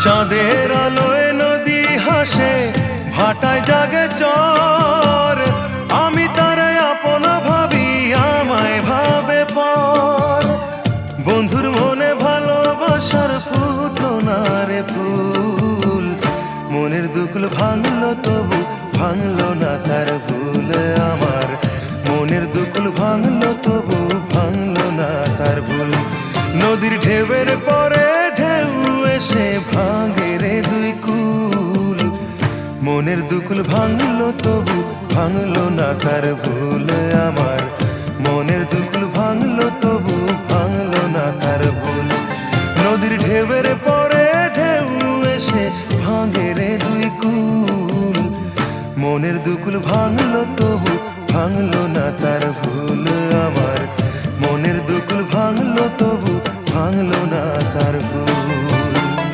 চাঁদের আলোয় নদী হাসে, ভাটায় জাগে চর। আমি তারে আপন ভাবি, আমায় ভাবে পর। বন্ধুর মনে ভালোবাসার ফুটলো না রে ফুল। মনের দুকুল ভাঙলো তবু ভাঙলো না তার ভুল আমার। মনের দুকুল ভাঙলো তবু ভাঙলো না তার ভুল। নদীর ঢেউয়ের পরে ঢেউ এসে ভাঙে রে দুই কুল। মনের দুকুল ভাঙলো তবু ভাঙলো না তার ভুল আমার। মনের দুকুল ভাঙলো তবু ভাঙলো না তার ভুল। নদীর ঢেউয়ের পরে ঢেউ এসে ভাঙে রে দুই কুল। মনের দুকুল ভাঙলো তবু ভাঙলো না তার